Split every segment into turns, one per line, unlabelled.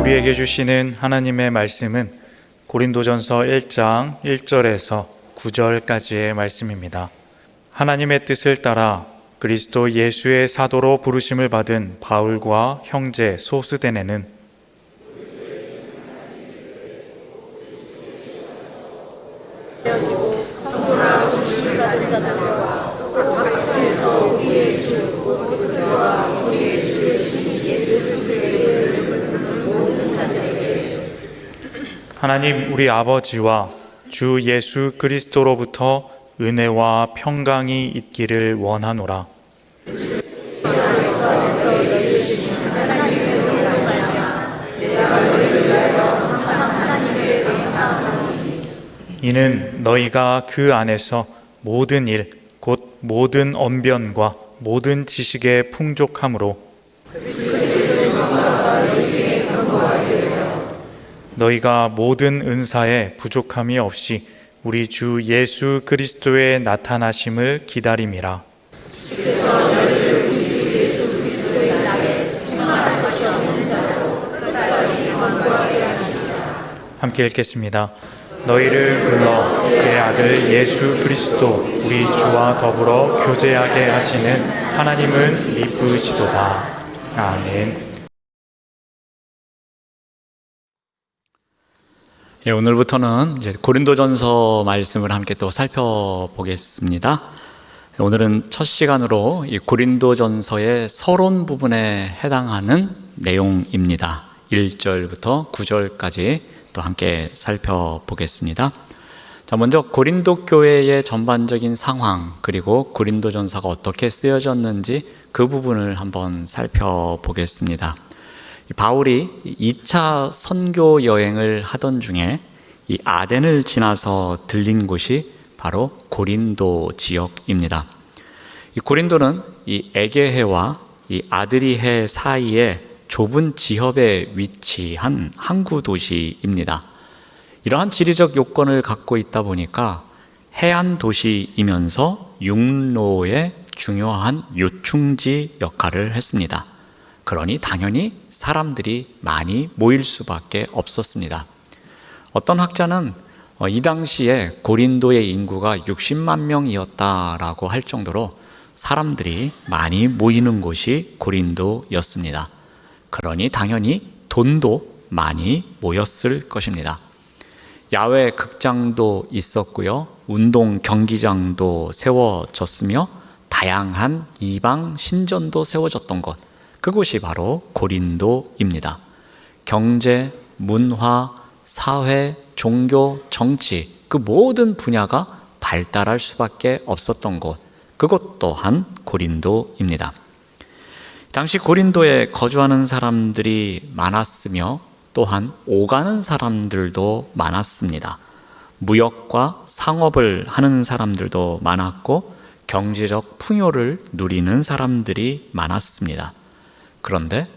우리에게 주시는 하나님의 말씀은 고린도전서 1장 1절에서 9절까지의 말씀입니다. 하나님의 뜻을 따라 그리스도 예수의 사도로 부르심을 받은 바울과 형제 소스데네는 하나님 우리 아버지와 주 예수 그리스도로부터 은혜와 평강이 있기를 원하노라. 이는 너희가 그 안에서 모든 일, 곧 모든 언변과 모든 지식의 풍족함으로 너희가 모든 은사에 부족함이 없이 우리 주 예수 그리스도의 나타나심을 기다림이라. 함께 읽겠습니다. 너희를 불러 그의 아들 예수 그리스도 우리 주와 더불어 교제하게 하시는 하나님은 미쁘시도다. 아멘.
오늘부터는 이제 고린도전서 말씀을 함께 또 살펴보겠습니다. 오늘은 첫 시간으로 이 고린도전서의 서론 부분에 해당하는 내용입니다. 1절부터 9절까지 또 함께 살펴보겠습니다. 자, 먼저 고린도 교회의 전반적인 상황, 그리고 고린도전서가 어떻게 쓰여졌는지 그 부분을 한번 살펴보겠습니다. 바울이 2차 선교 여행을 하던 중에 이 아덴을 지나서 들린 곳이 바로 고린도 지역입니다. 이 고린도는 이 에게해와 이 아드리해 사이에 좁은 지협에 위치한 항구 도시입니다. 이러한 지리적 요건을 갖고 있다 보니까 해안 도시이면서 육로의 중요한 요충지 역할을 했습니다. 그러니 당연히 사람들이 많이 모일 수밖에 없었습니다. 어떤 학자는 이 당시에 고린도의 인구가 60만 명이었다라고 할 정도로 사람들이 많이 모이는 곳이 고린도였습니다. 그러니 당연히 돈도 많이 모였을 것입니다. 야외 극장도 있었고요. 운동 경기장도 세워졌으며 다양한 이방 신전도 세워졌던 것, 그곳이 바로 고린도입니다. 경제, 문화, 사회, 종교, 정치, 그 모든 분야가 발달할 수밖에 없었던 곳, 그것 또한 고린도입니다. 당시 고린도에 거주하는 사람들이 많았으며 또한 오가는 사람들도 많았습니다. 무역과 상업을 하는 사람들도 많았고 경제적 풍요를 누리는 사람들이 많았습니다. 그런데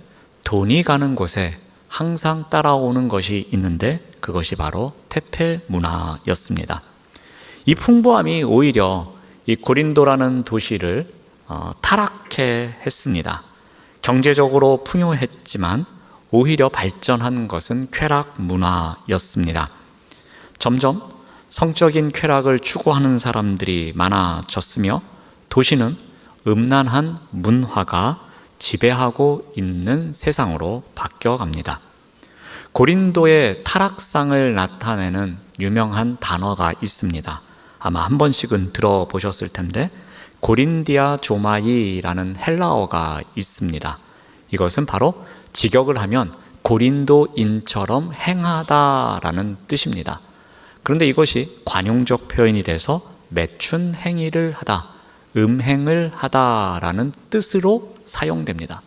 돈이 가는 곳에 항상 따라오는 것이 있는데 그것이 바로 테페 문화였습니다. 이 풍부함이 오히려 이 고린도라는 도시를 타락해 했습니다. 경제적으로 풍요했지만 오히려 발전한 것은 쾌락 문화였습니다. 점점 성적인 쾌락을 추구하는 사람들이 많아졌으며 도시는 음란한 문화가 지배하고 있는 세상으로 바뀌어갑니다. 고린도의 타락상을 나타내는 유명한 단어가 있습니다. 아마 한 번씩은 들어보셨을 텐데 고린디아 조마이라는 헬라어가 있습니다. 이것은 바로 직역을 하면 고린도인처럼 행하다라는 뜻입니다. 그런데 이것이 관용적 표현이 돼서 매춘 행위를 하다, 음행을 하다라는 뜻으로 사용됩니다.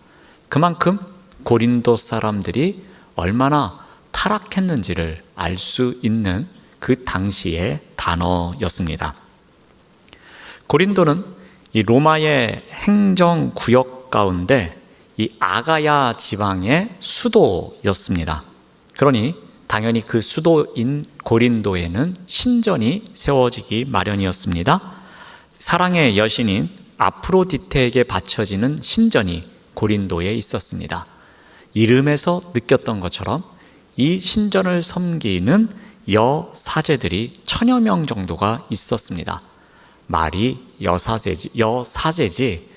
그만큼 고린도 사람들이 얼마나 타락했는지를 알 수 있는 그 당시의 단어였습니다. 고린도는 이 로마의 행정구역 가운데 이 아가야 지방의 수도였습니다. 그러니 당연히 그 수도인 고린도에는 신전이 세워지기 마련이었습니다. 사랑의 여신인 아프로디테에게 바쳐지는 신전이 고린도에 있었습니다. 이름에서 느꼈던 것처럼 이 신전을 섬기는 여사제들이 1000여 명 정도가 있었습니다. 말이 여사제지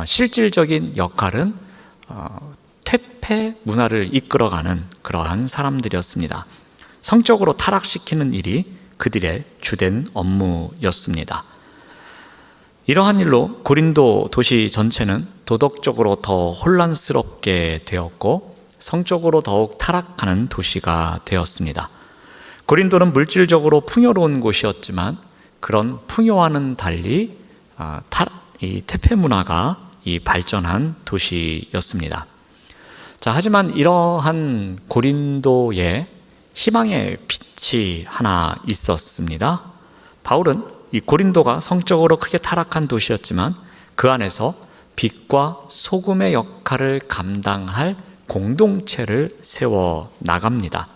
실질적인 역할은 퇴폐 문화를 이끌어가는 그러한 사람들이었습니다. 성적으로 타락시키는 일이 그들의 주된 업무였습니다. 이러한 일로 고린도 도시 전체는 도덕적으로 더 혼란스럽게 되었고 성적으로 더욱 타락하는 도시가 되었습니다. 고린도는 물질적으로 풍요로운 곳이었지만 그런 풍요와는 달리 이 퇴폐 문화가 발전한 도시였습니다. 자, 하지만 이러한 고린도에 희망의 빛이 하나 있었습니다. 바울은 이 고린도가 성적으로 크게 타락한 도시였지만 그 안에서 빛과 소금의 역할을 감당할 공동체를 세워 나갑니다.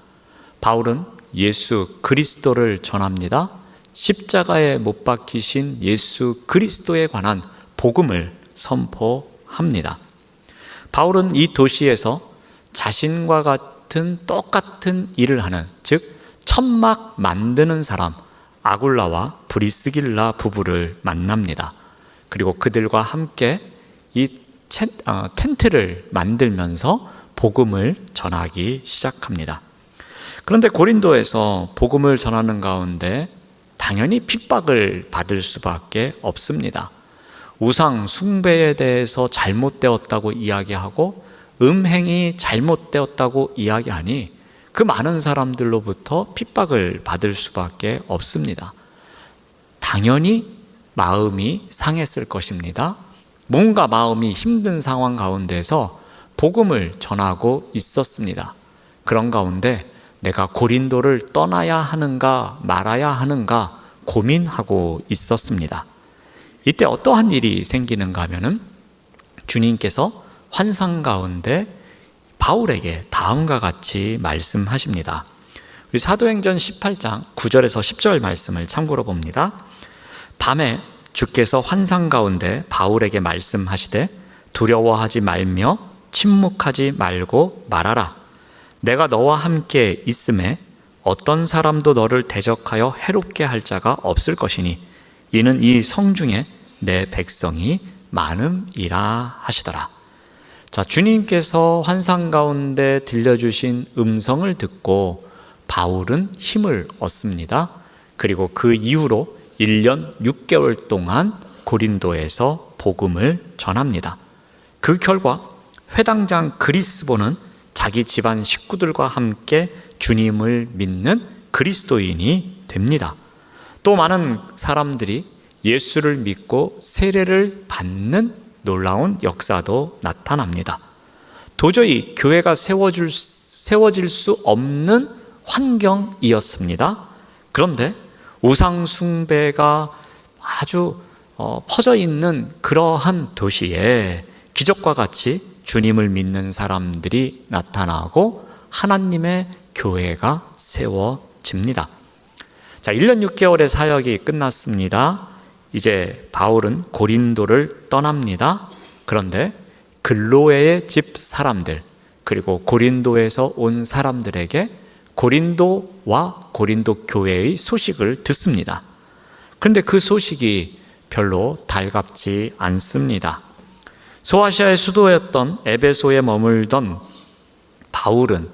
바울은 예수 그리스도를 전합니다. 십자가에 못 박히신 예수 그리스도에 관한 복음을 선포합니다. 바울은 이 도시에서 자신과 같은 똑같은 일을 하는, 즉 천막 만드는 사람 아굴라와 브리스길라 부부를 만납니다. 그리고 그들과 함께 이 텐트를 만들면서 복음을 전하기 시작합니다. 그런데 고린도에서 복음을 전하는 가운데 당연히 핍박을 받을 수밖에 없습니다. 우상 숭배에 대해서 잘못되었다고 이야기하고 음행이 잘못되었다고 이야기하니 그 많은 사람들로부터 핍박을 받을 수밖에 없습니다. 당연히 마음이 상했을 것입니다. 뭔가 마음이 힘든 상황 가운데서 복음을 전하고 있었습니다. 그런 가운데 내가 고린도를 떠나야 하는가 말아야 하는가 고민하고 있었습니다. 이때 어떠한 일이 생기는가 하면은 주님께서 환상 가운데 바울에게 다음과 같이 말씀하십니다. 우리 사도행전 18장 9절에서 10절 말씀을 참고로 봅니다. 밤에 주께서 환상 가운데 바울에게 말씀하시되 두려워하지 말며 침묵하지 말고 말하라. 내가 너와 함께 있음에 어떤 사람도 너를 대적하여 해롭게 할 자가 없을 것이니 이는 이 성중에 내 백성이 많음이라 하시더라. 자, 주님께서 환상 가운데 들려주신 음성을 듣고 바울은 힘을 얻습니다. 그리고 그 이후로 1년 6개월 동안 고린도에서 복음을 전합니다. 그 결과 회당장 그리스보는 자기 집안 식구들과 함께 주님을 믿는 그리스도인이 됩니다. 또 많은 사람들이 예수를 믿고 세례를 받는 놀라운 역사도 나타납니다. 도저히 교회가 세워질 수 없는 환경이었습니다. 그런데 우상 숭배가 아주 퍼져 있는 그러한 도시에 기적과 같이 주님을 믿는 사람들이 나타나고 하나님의 교회가 세워집니다. 자, 1년 6개월의 사역이 끝났습니다. 이제 바울은 고린도를 떠납니다. 그런데 글로에의 집 사람들 그리고 고린도에서 온 사람들에게 고린도와 고린도 교회의 소식을 듣습니다. 그런데 그 소식이 별로 달갑지 않습니다. 소아시아의 수도였던 에베소에 머물던 바울은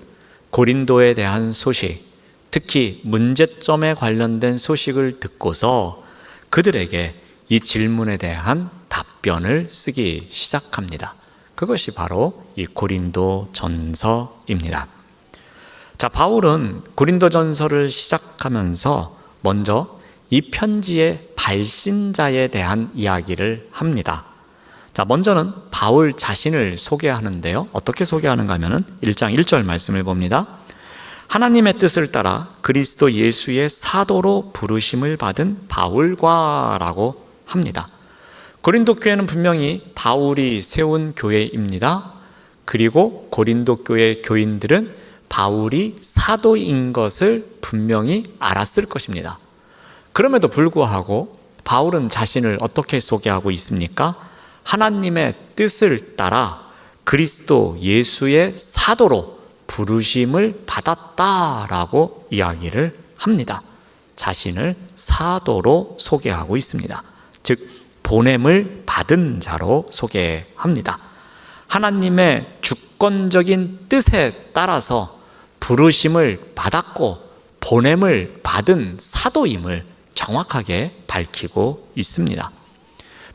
고린도에 대한 소식, 특히 문제점에 관련된 소식을 듣고서 그들에게 이 질문에 대한 답변을 쓰기 시작합니다. 그것이 바로 이 고린도 전서입니다. 자, 바울은 고린도 전서를 시작하면서 먼저 이 편지의 발신자에 대한 이야기를 합니다. 자, 먼저는 바울 자신을 소개하는데요. 어떻게 소개하는가 하면은 1장 1절 말씀을 봅니다. 하나님의 뜻을 따라 그리스도 예수의 사도로 부르심을 받은 바울과라고 합니다. 고린도 교회는 분명히 바울이 세운 교회입니다. 그리고 고린도 교회 교인들은 바울이 사도인 것을 분명히 알았을 것입니다. 그럼에도 불구하고 바울은 자신을 어떻게 소개하고 있습니까? 하나님의 뜻을 따라 그리스도 예수의 사도로 부르심을 받았다라고 이야기를 합니다. 자신을 사도로 소개하고 있습니다. 즉 보냄을 받은 자로 소개합니다. 하나님의 주권적인 뜻에 따라서 부르심을 받았고 보냄을 받은 사도임을 정확하게 밝히고 있습니다.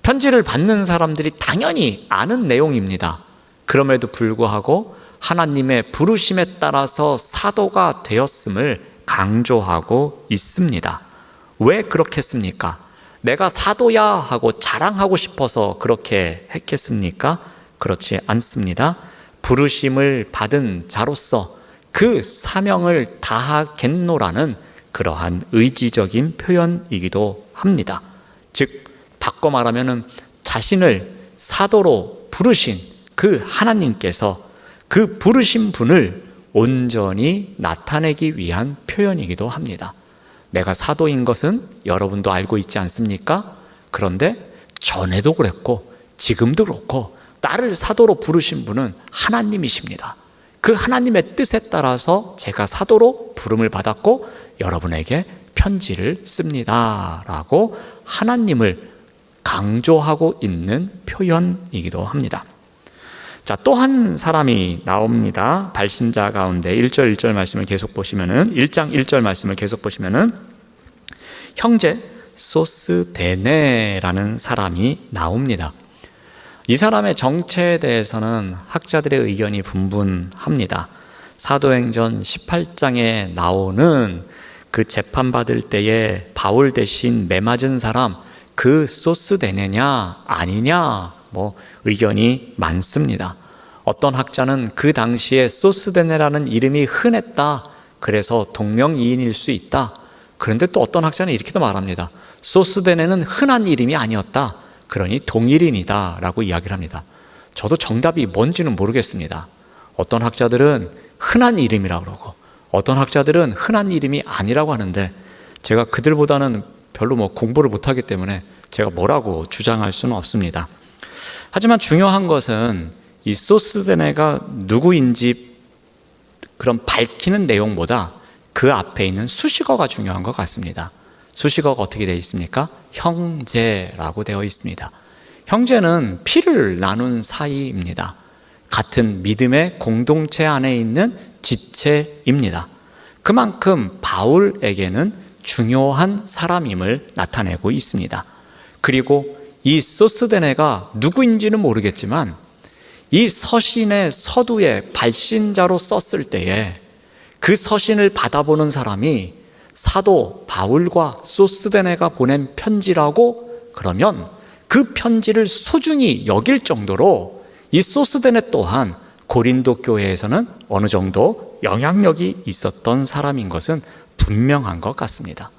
편지를 받는 사람들이 당연히 아는 내용입니다. 그럼에도 불구하고 하나님의 부르심에 따라서 사도가 되었음을 강조하고 있습니다. 왜 그렇겠습니까? 내가 사도야 하고 자랑하고 싶어서 그렇게 했겠습니까? 그렇지 않습니다. 부르심을 받은 자로서 그 사명을 다하겠노라는 그러한 의지적인 표현이기도 합니다. 즉 바꿔 말하면 자신을 사도로 부르신 그 하나님께서 그 부르신 분을 온전히 나타내기 위한 표현이기도 합니다. 내가 사도인 것은 여러분도 알고 있지 않습니까? 그런데 전에도 그랬고 지금도 그렇고 나를 사도로 부르신 분은 하나님이십니다. 그 하나님의 뜻에 따라서 제가 사도로 부름을 받았고 여러분에게 편지를 씁니다 라고 하나님을 강조하고 있는 표현이기도 합니다. 자, 또 한 사람이 나옵니다. 발신자 가운데 1절 말씀을 계속 보시면은 1장 1절 말씀을 계속 보시면은 형제 소스데네라는 사람이 나옵니다. 이 사람의 정체에 대해서는 학자들의 의견이 분분합니다. 사도행전 18장에 나오는 그 재판받을 때에 바울 대신 매맞은 사람 그 소스데네냐 아니냐 의견이 많습니다. 어떤 학자는 그 당시에 소스데네라는 이름이 흔했다. 그래서 동명이인일 수 있다. 그런데 또 어떤 학자는 이렇게도 말합니다. 소스데네는 흔한 이름이 아니었다. 그러니 동일인이다 라고 이야기를 합니다. 저도 정답이 뭔지는 모르겠습니다. 어떤 학자들은 흔한 이름이라고 그러고 어떤 학자들은 흔한 이름이 아니라고 하는데 제가 그들보다는 별로 공부를 못하기 때문에 제가 뭐라고 주장할 수는 없습니다. 하지만 중요한 것은 이 소스데네가 누구인지 그런 밝히는 내용보다 그 앞에 있는 수식어가 중요한 것 같습니다. 수식어가 어떻게 되어 있습니까? 형제라고 되어 있습니다. 형제는 피를 나눈 사이입니다. 같은 믿음의 공동체 안에 있는 지체입니다. 그만큼 바울에게는 중요한 사람임을 나타내고 있습니다. 그리고 이 소스데네가 누구인지는 모르겠지만 이 서신의 서두에 발신자로 썼을 때에 그 서신을 받아보는 사람이 사도 바울과 소스데네가 보낸 편지라고 그러면 그 편지를 소중히 여길 정도로 이 소스데네 또한 고린도 교회에서는 어느 정도 영향력이 있었던 사람인 것은 분명한 것 같습니다.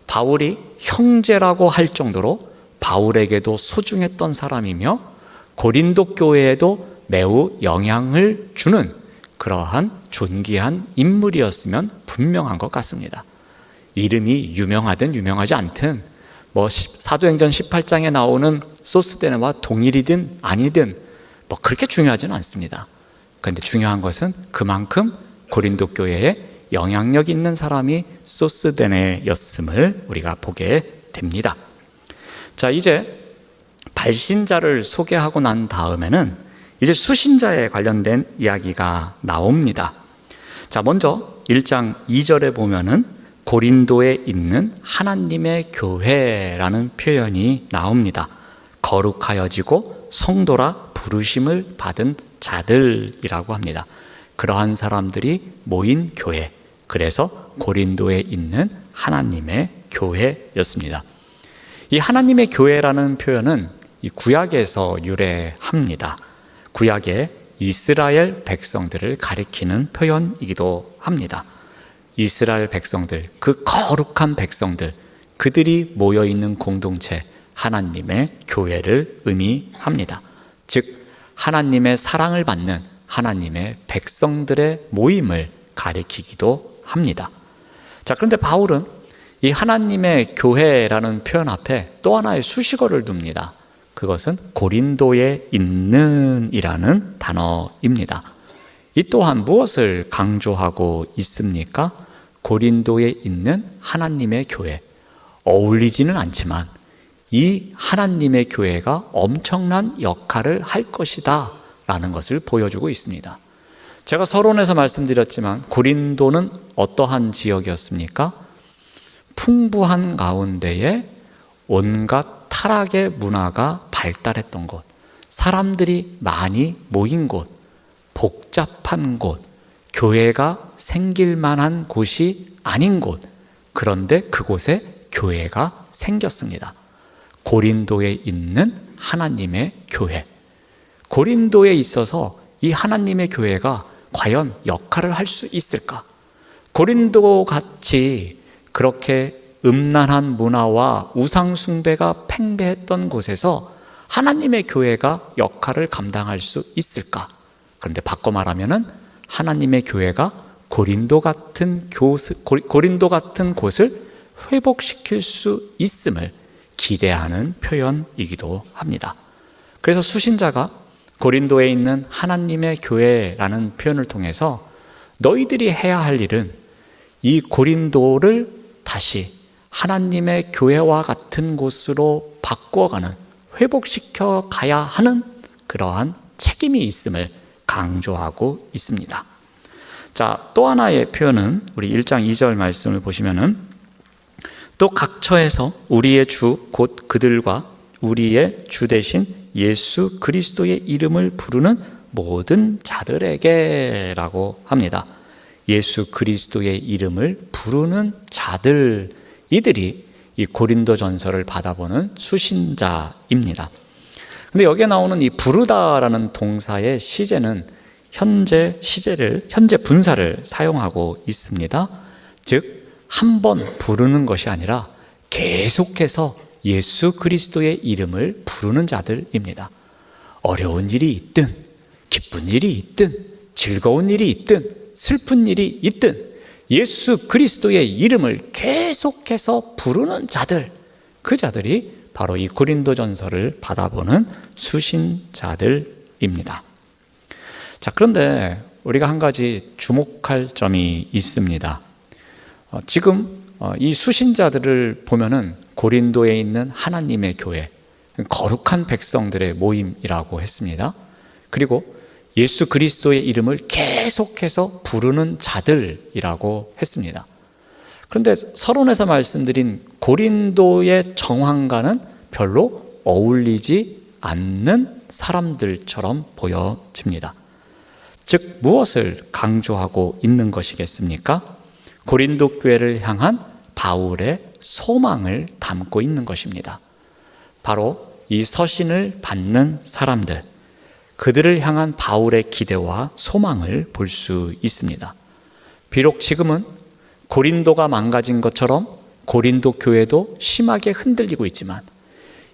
바울이 형제라고 할 정도로 바울에게도 소중했던 사람이며 고린도 교회에도 매우 영향을 주는 그러한 존귀한 인물이었으면 분명한 것 같습니다. 이름이 유명하든 유명하지 않든 사도행전 18장에 나오는 소스데네와 동일이든 아니든 그렇게 중요하지는 않습니다. 그런데 중요한 것은 그만큼 고린도 교회에 영향력 있는 사람이 소스데네였음을 우리가 보게 됩니다. 자, 이제 발신자를 소개하고 난 다음에는 이제 수신자에 관련된 이야기가 나옵니다. 자, 먼저 1장 2절에 보면은 고린도에 있는 하나님의 교회라는 표현이 나옵니다. 거룩하여지고 성도라 부르심을 받은 자들이라고 합니다. 그러한 사람들이 모인 교회, 그래서 고린도에 있는 하나님의 교회였습니다. 이 하나님의 교회라는 표현은 이 구약에서 유래합니다. 구약의 이스라엘 백성들을 가리키는 표현이기도 합니다. 이스라엘 백성들, 그 거룩한 백성들, 그들이 모여있는 공동체, 하나님의 교회를 의미합니다. 즉 하나님의 사랑을 받는 하나님의 백성들의 모임을 가리키기도 합니다. 자, 그런데 바울은 이 하나님의 교회라는 표현 앞에 또 하나의 수식어를 둡니다. 그것은 고린도에 있는 이라는 단어입니다. 이 또한 무엇을 강조하고 있습니까? 고린도에 있는 하나님의 교회. 어울리지는 않지만 이 하나님의 교회가 엄청난 역할을 할 것이다 라는 것을 보여주고 있습니다. 제가 서론에서 말씀드렸지만 고린도는 어떠한 지역이었습니까? 풍부한 가운데에 온갖 타락의 문화가 발달했던 곳, 사람들이 많이 모인 곳, 복잡한 곳, 교회가 생길 만한 곳이 아닌 곳, 그런데 그곳에 교회가 생겼습니다. 고린도에 있는 하나님의 교회. 고린도에 있어서 이 하나님의 교회가 과연 역할을 할 수 있을까? 고린도 같이 그렇게 음란한 문화와 우상숭배가 팽배했던 곳에서 하나님의 교회가 역할을 감당할 수 있을까? 그런데 바꿔 말하면은 하나님의 교회가 고린도 같은 곳을 회복시킬 수 있음을 기대하는 표현이기도 합니다. 그래서 수신자가 고린도에 있는 하나님의 교회라는 표현을 통해서 너희들이 해야 할 일은 이 고린도를 다시 하나님의 교회와 같은 곳으로 바꾸어가는, 회복시켜 가야 하는 그러한 책임이 있음을 강조하고 있습니다. 자, 또 하나의 표현은 우리 1장 2절 말씀을 보시면은 또 각처에서 우리의 주 곧 그들과 우리의 주 대신 예수 그리스도의 이름을 부르는 모든 자들에게 라고 합니다. 예수 그리스도의 이름을 부르는 자들, 이들이 이 고린도 전서를 받아보는 수신자입니다. 근데 여기에 나오는 이 부르다라는 동사의 시제는 현재 분사를 사용하고 있습니다. 즉 한 번 부르는 것이 아니라 계속해서 예수 그리스도의 이름을 부르는 자들입니다. 어려운 일이 있든 기쁜 일이 있든 즐거운 일이 있든 슬픈 일이 있든 예수 그리스도의 이름을 계속해서 부르는 자들, 그 자들이 바로 이 고린도전서를 받아보는 수신자들입니다. 자, 그런데 우리가 한 가지 주목할 점이 있습니다. 지금 이 수신자들을 보면은 고린도에 있는 하나님의 교회, 거룩한 백성들의 모임이라고 했습니다. 그리고 예수 그리스도의 이름을 계속해서 부르는 자들이라고 했습니다. 그런데 서론에서 말씀드린 고린도의 정황과는 별로 어울리지 않는 사람들처럼 보여집니다. 즉 무엇을 강조하고 있는 것이겠습니까? 고린도 교회를 향한 바울의 소망을 담고 있는 것입니다. 바로 이 서신을 받는 사람들, 그들을 향한 바울의 기대와 소망을 볼 수 있습니다. 비록 지금은 고린도가 망가진 것처럼 고린도 교회도 심하게 흔들리고 있지만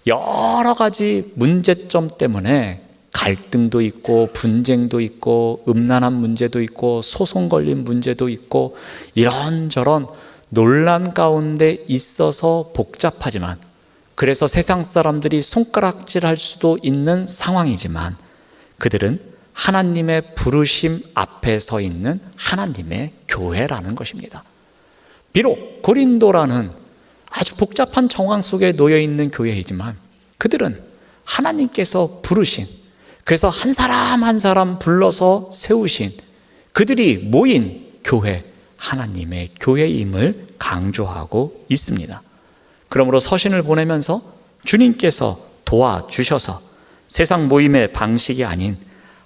여러 가지 문제점 때문에 갈등도 있고 분쟁도 있고 음란한 문제도 있고 소송 걸린 문제도 있고 이런저런 논란 가운데 있어서 복잡하지만, 그래서 세상 사람들이 손가락질할 수도 있는 상황이지만 그들은 하나님의 부르심 앞에 서 있는 하나님의 교회라는 것입니다. 비록 고린도라는 아주 복잡한 정황 속에 놓여 있는 교회이지만 그들은 하나님께서 부르신, 그래서 한 사람 한 사람 불러서 세우신 그들이 모인 교회, 하나님의 교회임을 강조하고 있습니다. 그러므로 서신을 보내면서 주님께서 도와주셔서 세상 모임의 방식이 아닌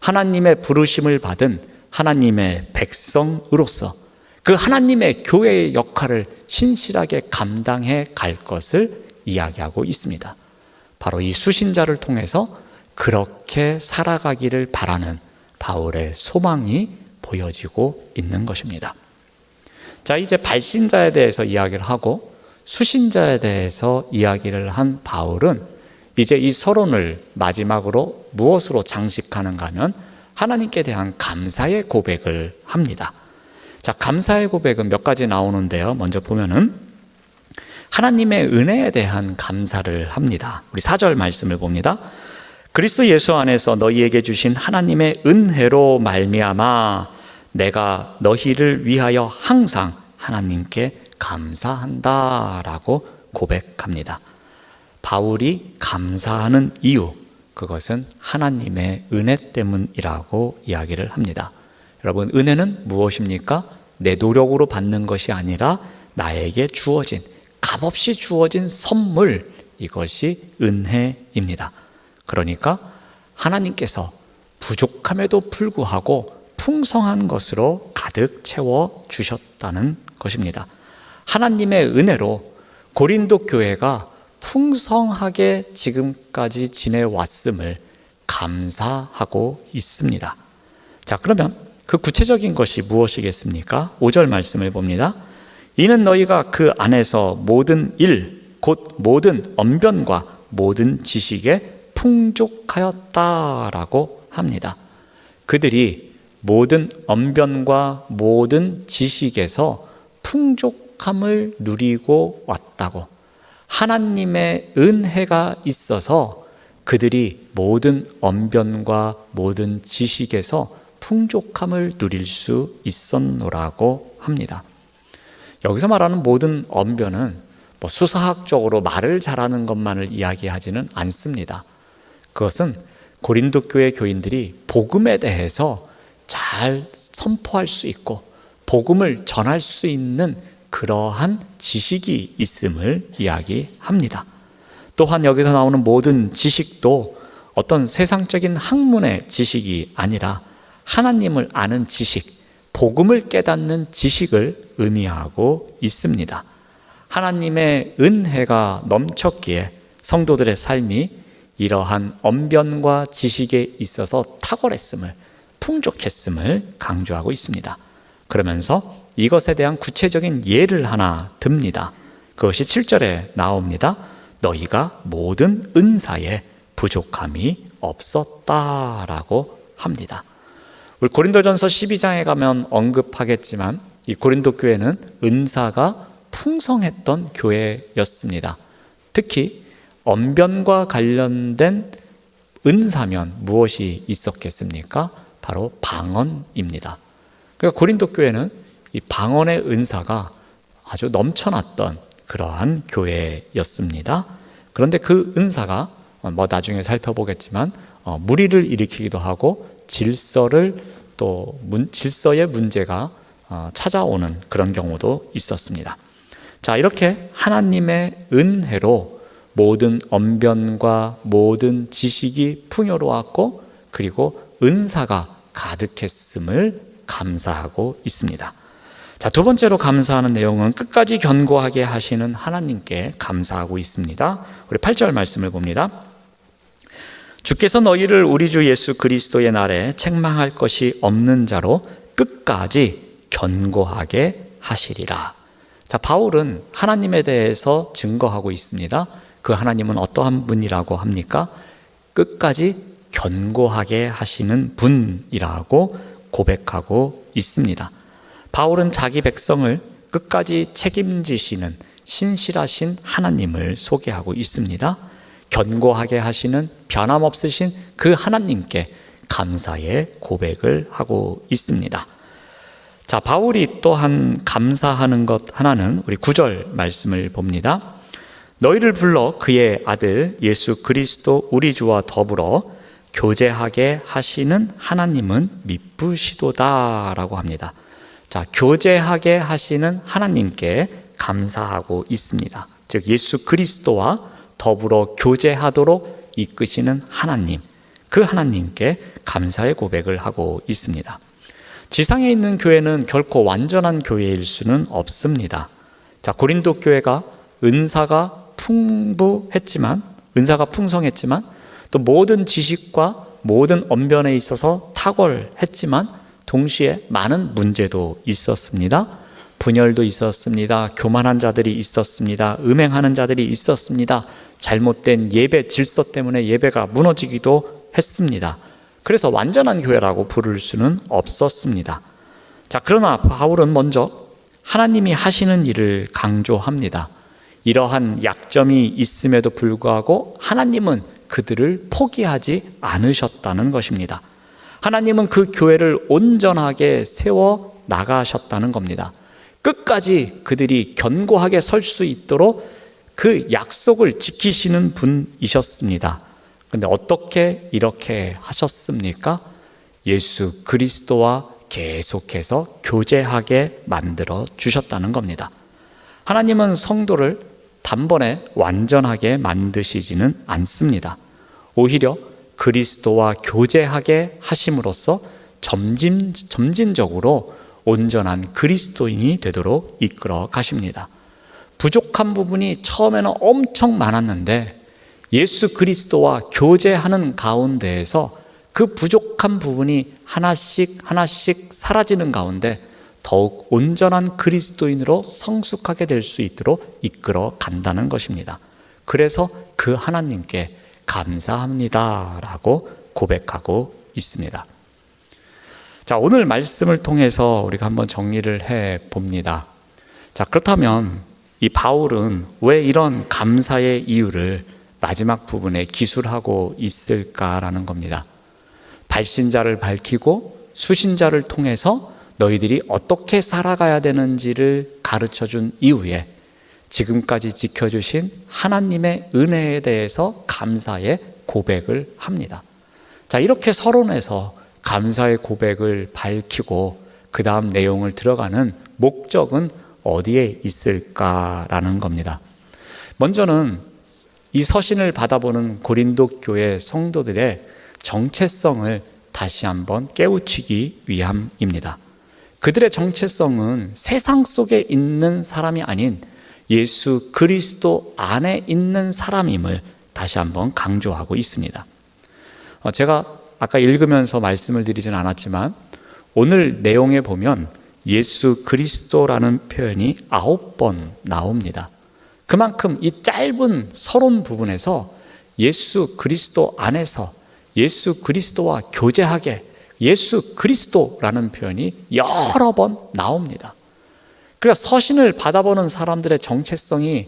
하나님의 부르심을 받은 하나님의 백성으로서 그 하나님의 교회의 역할을 신실하게 감당해 갈 것을 이야기하고 있습니다. 바로 이 수신자를 통해서 그렇게 살아가기를 바라는 바울의 소망이 보여지고 있는 것입니다. 자, 이제 발신자에 대해서 이야기를 하고 수신자에 대해서 이야기를 한 바울은 이제 이 서론을 마지막으로 무엇으로 장식하는가 하면 하나님께 대한 감사의 고백을 합니다. 자, 감사의 고백은 몇 가지 나오는데요. 먼저 보면은 하나님의 은혜에 대한 감사를 합니다. 우리 4절 말씀을 봅니다. 그리스도 예수 안에서 너희에게 주신 하나님의 은혜로 말미암아 내가 너희를 위하여 항상 하나님께 감사한다라고 고백합니다. 바울이 감사하는 이유, 그것은 하나님의 은혜 때문이라고 이야기를 합니다. 여러분, 은혜는 무엇입니까? 내 노력으로 받는 것이 아니라 나에게 주어진, 값없이 주어진 선물, 이것이 은혜입니다. 그러니까 하나님께서 부족함에도 불구하고 풍성한 것으로 가득 채워 주셨다는 것입니다. 하나님의 은혜로 고린도 교회가 풍성하게 지금까지 지내왔음을 감사하고 있습니다. 자, 그러면 그 구체적인 것이 무엇이겠습니까? 5절 말씀을 봅니다. 이는 너희가 그 안에서 모든 일, 곧 모든 언변과 모든 지식에 풍족하였다라고 합니다. 그들이 모든 언변과 모든 지식에서 풍족함을 누리고 왔다고, 하나님의 은혜가 있어서 그들이 모든 언변과 모든 지식에서 풍족함을 누릴 수 있었노라고 합니다. 여기서 말하는 모든 언변은 수사학적으로 말을 잘하는 것만을 이야기하지는 않습니다. 그것은 고린도 교회 교인들이 복음에 대해서 잘 선포할 수 있고 복음을 전할 수 있는 그러한 지식이 있음을 이야기합니다. 또한 여기서 나오는 모든 지식도 어떤 세상적인 학문의 지식이 아니라 하나님을 아는 지식, 복음을 깨닫는 지식을 의미하고 있습니다. 하나님의 은혜가 넘쳤기에 성도들의 삶이 이러한 언변과 지식에 있어서 탁월했음을, 풍족했음을 강조하고 있습니다. 그러면서 이것에 대한 구체적인 예를 하나 듭니다. 그것이 7절에 나옵니다. 너희가 모든 은사에 부족함이 없었다라고 합니다. 우리 고린도전서 12장에 가면 언급하겠지만 이 고린도 교회는 은사가 풍성했던 교회였습니다. 특히 언변과 관련된 은사면 무엇이 있었겠습니까? 바로 방언입니다. 그러니까 고린도 교회는 이 방언의 은사가 아주 넘쳐났던 그러한 교회였습니다. 그런데 그 은사가 나중에 살펴보겠지만 무리를 일으키기도 하고 질서의 문제가 찾아오는 그런 경우도 있었습니다. 자, 이렇게 하나님의 은혜로 모든 언변과 모든 지식이 풍요로웠고 그리고 은사가 가득했음을 감사하고 있습니다. 자, 두 번째로 감사하는 내용은 끝까지 견고하게 하시는 하나님께 감사하고 있습니다. 우리 8절 말씀을 봅니다. 주께서 너희를 우리 주 예수 그리스도의 날에 책망할 것이 없는 자로 끝까지 견고하게 하시리라. 자, 바울은 하나님에 대해서 증거하고 있습니다. 그 하나님은 어떠한 분이라고 합니까? 끝까지 견고하게 하시는 분이라고 고백하고 있습니다. 바울은 자기 백성을 끝까지 책임지시는 신실하신 하나님을 소개하고 있습니다. 견고하게 하시는 변함없으신 그 하나님께 감사의 고백을 하고 있습니다. 자, 바울이 또한 감사하는 것 하나는 우리 9절 말씀을 봅니다. 너희를 불러 그의 아들 예수 그리스도 우리 주와 더불어 교제하게 하시는 하나님은 미쁘시도다라고 합니다. 자, 교제하게 하시는 하나님께 감사하고 있습니다. 즉 예수 그리스도와 더불어 교제하도록 이끄시는 하나님, 그 하나님께 감사의 고백을 하고 있습니다. 지상에 있는 교회는 결코 완전한 교회일 수는 없습니다. 자, 고린도 교회가 은사가 풍성했지만 또 모든 지식과 모든 언변에 있어서 탁월했지만 동시에 많은 문제도 있었습니다. 분열도 있었습니다. 교만한 자들이 있었습니다. 음행하는 자들이 있었습니다. 잘못된 예배 질서 때문에 예배가 무너지기도 했습니다. 그래서 완전한 교회라고 부를 수는 없었습니다. 자, 그러나 바울은 먼저 하나님이 하시는 일을 강조합니다. 이러한 약점이 있음에도 불구하고 하나님은 그들을 포기하지 않으셨다는 것입니다. 하나님은 그 교회를 온전하게 세워 나가셨다는 겁니다. 끝까지 그들이 견고하게 설 수 있도록 그 약속을 지키시는 분이셨습니다. 그런데 어떻게 이렇게 하셨습니까? 예수 그리스도와 계속해서 교제하게 만들어 주셨다는 겁니다. 하나님은 성도를 단번에 완전하게 만드시지는 않습니다. 오히려 그리스도와 교제하게 하심으로써 점진적으로 온전한 그리스도인이 되도록 이끌어 가십니다. 부족한 부분이 처음에는 엄청 많았는데 예수 그리스도와 교제하는 가운데에서 그 부족한 부분이 하나씩 사라지는 가운데 더욱 온전한 그리스도인으로 성숙하게 될 수 있도록 이끌어 간다는 것입니다. 그래서 그 하나님께 감사합니다 라고 고백하고 있습니다. 자, 오늘 말씀을 통해서 우리가 한번 정리를 해 봅니다. 자, 그렇다면 이 바울은 왜 이런 감사의 이유를 마지막 부분에 기술하고 있을까라는 겁니다. 발신자를 밝히고 수신자를 통해서 너희들이 어떻게 살아가야 되는지를 가르쳐준 이후에 지금까지 지켜주신 하나님의 은혜에 대해서 감사의 고백을 합니다. 자, 이렇게 서론에서 감사의 고백을 밝히고 그 다음 내용을 들어가는 목적은 어디에 있을까라는 겁니다. 먼저는 이 서신을 받아보는 고린도 교회 성도들의 정체성을 다시 한번 깨우치기 위함입니다. 그들의 정체성은 세상 속에 있는 사람이 아닌 예수 그리스도 안에 있는 사람임을 다시 한번 강조하고 있습니다. 제가 아까 읽으면서 말씀을 드리진 않았지만 오늘 내용에 보면 예수 그리스도라는 표현이 9번 나옵니다. 그만큼 이 짧은 서론 부분에서 예수 그리스도 안에서 예수 그리스도와 교제하게 예수 그리스도라는 표현이 여러 번 나옵니다. 그러니까 서신을 받아보는 사람들의 정체성이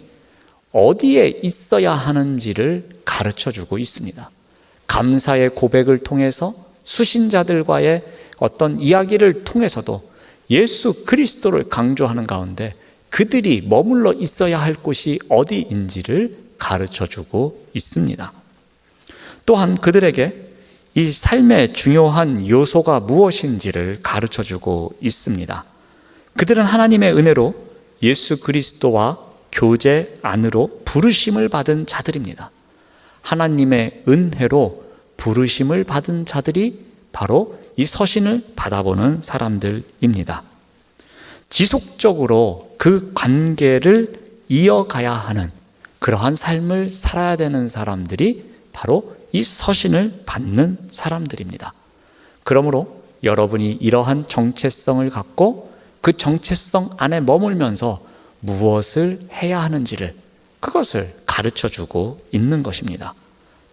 어디에 있어야 하는지를 가르쳐주고 있습니다. 감사의 고백을 통해서 수신자들과의 어떤 이야기를 통해서도 예수 그리스도를 강조하는 가운데 그들이 머물러 있어야 할 곳이 어디인지를 가르쳐주고 있습니다. 또한 그들에게 이 삶의 중요한 요소가 무엇인지를 가르쳐주고 있습니다. 그들은 하나님의 은혜로 예수 그리스도와 교제 안으로 부르심을 받은 자들입니다. 하나님의 은혜로 부르심을 받은 자들이 바로 이 서신을 받아보는 사람들입니다. 지속적으로 그 관계를 이어가야 하는 그러한 삶을 살아야 되는 사람들이 바로 이 서신을 받는 사람들입니다. 그러므로 여러분이 이러한 정체성을 갖고 그 정체성 안에 머물면서 무엇을 해야 하는지를 그것을 가르쳐주고 있는 것입니다.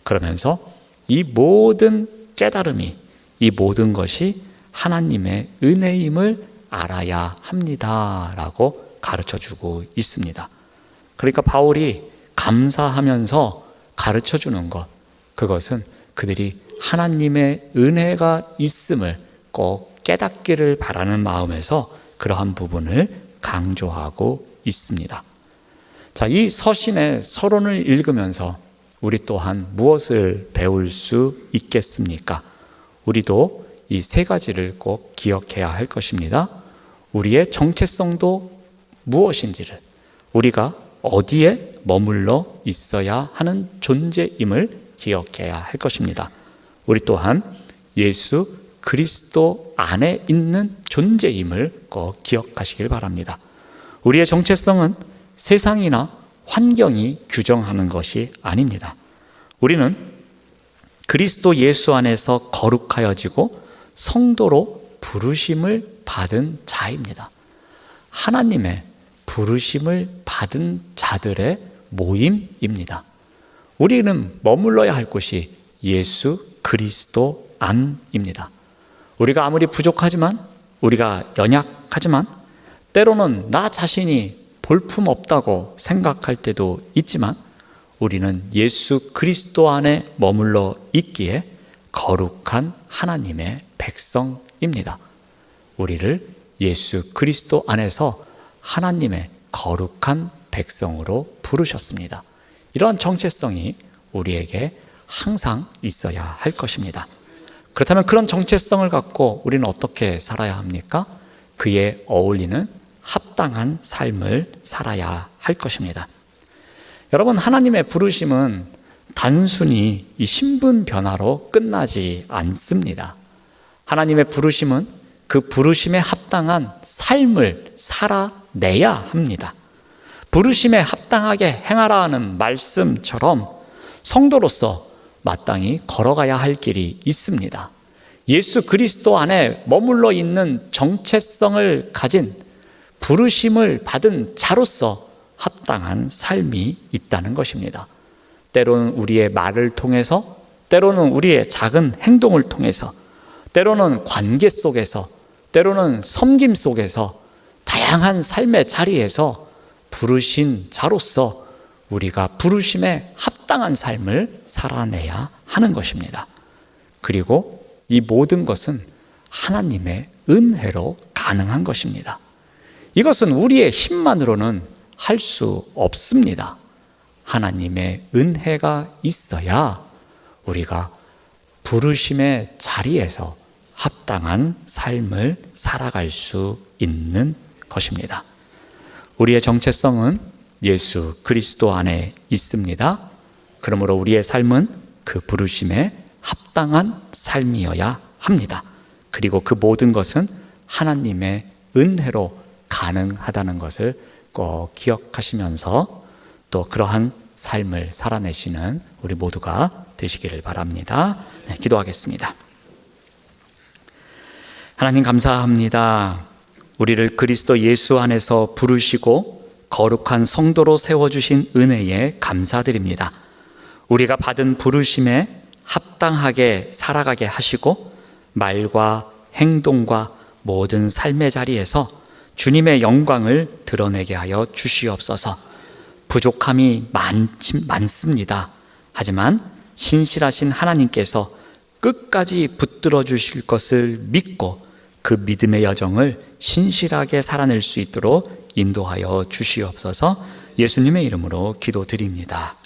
그러면서 이 모든 깨달음이 이 모든 것이 하나님의 은혜임을 알아야 합니다라고 가르쳐주고 있습니다. 그러니까 바울이 감사하면서 가르쳐주는 것, 그것은 그들이 하나님의 은혜가 있음을 꼭 깨닫기를 바라는 마음에서 그러한 부분을 강조하고 있습니다. 자, 이 서신의 서론을 읽으면서 우리 또한 무엇을 배울 수 있겠습니까? 우리도 이 세 가지를 꼭 기억해야 할 것입니다. 우리의 정체성도 무엇인지를, 우리가 어디에 머물러 있어야 하는 존재임을 기억해야 할 것입니다. 우리 또한 예수 그리스도 안에 있는 존재임을 꼭 기억하시길 바랍니다. 우리의 정체성은 세상이나 환경이 규정하는 것이 아닙니다. 우리는 그리스도 예수 안에서 거룩하여지고 성도로 부르심을 받은 자입니다. 하나님의 부르심을 받은 자들의 모임입니다. 우리는 머물러야 할 곳이 예수 그리스도 안입니다. 우리가 아무리 부족하지만, 우리가 연약하지만, 때로는 나 자신이 볼품 없다고 생각할 때도 있지만 우리는 예수 그리스도 안에 머물러 있기에 거룩한 하나님의 백성입니다. 우리를 예수 그리스도 안에서 하나님의 거룩한 백성으로 부르셨습니다. 이러한 정체성이 우리에게 항상 있어야 할 것입니다. 그렇다면 그런 정체성을 갖고 우리는 어떻게 살아야 합니까? 그에 어울리는 합당한 삶을 살아야 할 것입니다. 여러분, 하나님의 부르심은 단순히 이 신분 변화로 끝나지 않습니다. 하나님의 부르심은 그 부르심에 합당한 삶을 살아내야 합니다. 부르심에 합당하게 행하라 하는 말씀처럼 성도로서 마땅히 걸어가야 할 길이 있습니다. 예수 그리스도 안에 머물러 있는 정체성을 가진 부르심을 받은 자로서 합당한 삶이 있다는 것입니다. 때로는 우리의 말을 통해서, 때로는 우리의 작은 행동을 통해서, 때로는 관계 속에서, 때로는 섬김 속에서 다양한 삶의 자리에서 부르신 자로서 우리가 부르심에 합당한 삶을 살아내야 하는 것입니다. 그리고 이 모든 것은 하나님의 은혜로 가능한 것입니다. 이것은 우리의 힘만으로는 할 수 없습니다. 하나님의 은혜가 있어야 우리가 부르심의 자리에서 합당한 삶을 살아갈 수 있는 것입니다. 우리의 정체성은 예수 그리스도 안에 있습니다. 그러므로 우리의 삶은 그 부르심에 합당한 삶이어야 합니다. 그리고 그 모든 것은 하나님의 은혜로 가능하다는 것을 꼭 기억하시면서 또 그러한 삶을 살아내시는 우리 모두가 되시기를 바랍니다. 네, 기도하겠습니다. 하나님 감사합니다. 우리를 그리스도 예수 안에서 부르시고 거룩한 성도로 세워주신 은혜에 감사드립니다. 우리가 받은 부르심에 합당하게 살아가게 하시고 말과 행동과 모든 삶의 자리에서 주님의 영광을 드러내게 하여 주시옵소서. 부족함이 많습니다. 하지만 신실하신 하나님께서 끝까지 붙들어 주실 것을 믿고 그 믿음의 여정을 신실하게 살아낼 수 있도록 인도하여 주시옵소서. 예수님의 이름으로 기도드립니다.